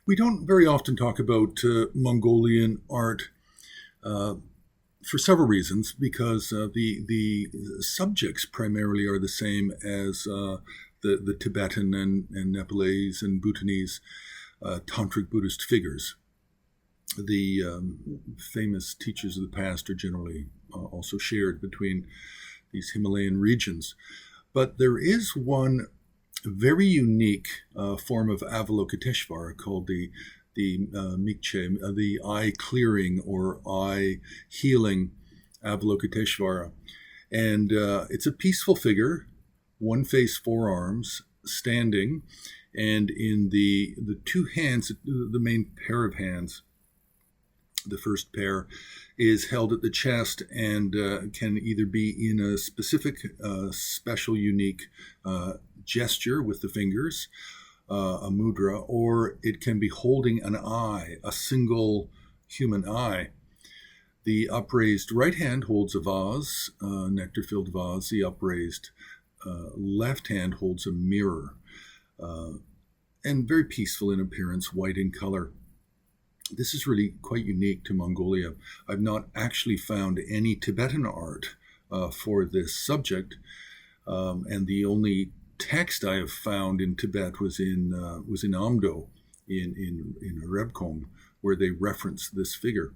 We don't very often talk about Mongolian art for several reasons, because the subjects primarily are the same as the Tibetan and Nepalese and Bhutanese tantric Buddhist figures. The famous teachers of the past are generally also shared between these Himalayan regions. But there is one very unique form of Avalokiteshvara called the Mikche, the eye clearing or eye healing Avalokiteshvara. And it's a peaceful figure, one face, four arms, standing, and in the two hands, the main pair of hands, the first pair is held at the chest and can either be in a specific, special, unique gesture with the fingers, a mudra, or it can be holding an eye, a single human eye. The upraised right hand holds a vase, a nectar-filled vase. The upraised left hand holds a mirror, and very peaceful in appearance, white in color. This is really quite unique to Mongolia. I've not actually found any Tibetan art for this subject, and the only text I have found in Tibet was in Amdo, in Rebkom, where they reference this figure.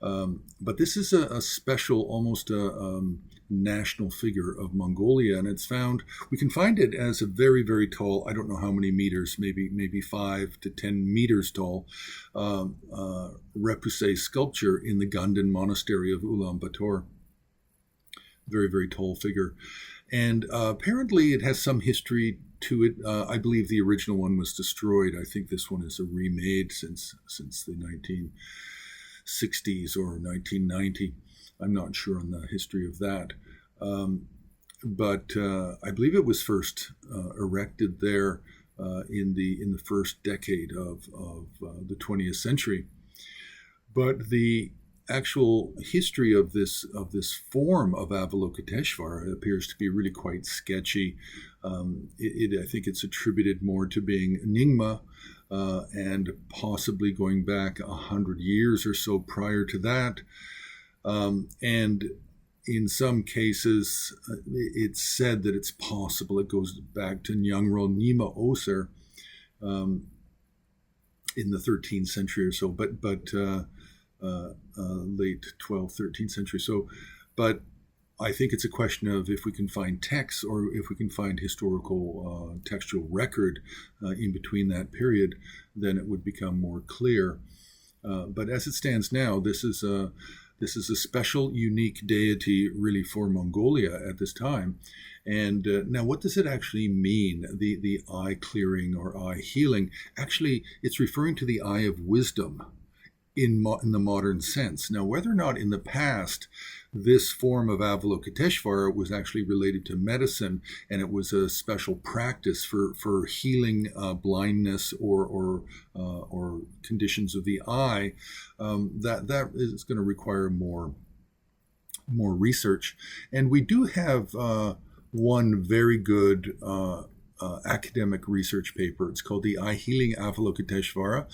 But this is a special, almost a national figure of Mongolia, and it's found. We can find it as a very, very tall. I don't know how many meters, maybe 5 to 10 meters tall, repoussé sculpture in the Ganden Monastery of Ulan Bator. Very, very tall figure. And apparently it has some history to it. I believe the original one was destroyed. I think this one is a remade since the 1960s or 1990. I'm not sure on the history of that. But I believe it was first erected there in the first decade of the 20th century. But the actual history of this form of Avalokiteshvara appears to be really quite sketchy. I think it's attributed more to being Nyingma, and possibly going back 100 years or so prior to that. And in some cases, it's said that it's possible it goes back to Nyangral Nyima Ozer in the 13th century or so, but late 12th, 13th century. So, but I think it's a question of if we can find texts or if we can find historical textual record in between that period, then it would become more clear. But as it stands now, this is a special, unique deity really for Mongolia at this time. And now, what does it actually mean, the eye clearing or eye healing? Actually, it's referring to the eye of wisdom in the modern sense. Now, whether or not in the past this form of Avalokiteshvara was actually related to medicine and it was a special practice for healing blindness or conditions of the eye, that is going to require more research. And we do have one very good academic research paper. It's called the Eye Healing Avalokiteshvara,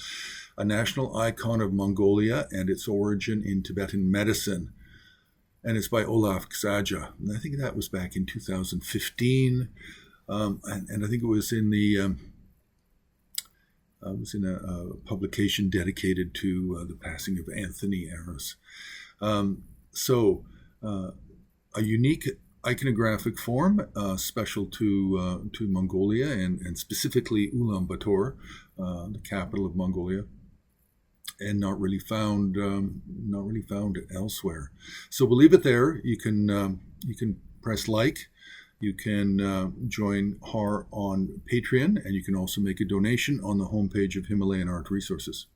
a national icon of Mongolia and its origin in Tibetan medicine. And it's by Olaf Gsaja. And I think that was back in 2015. And I think it was in a publication dedicated to the passing of Anthony Aris. So a unique iconographic form, special to Mongolia and specifically Ulan Bator, the capital of Mongolia, and not really found elsewhere. So we'll leave it there. You can press like. You can join HAR on Patreon, and you can also make a donation on the homepage of Himalayan Art Resources.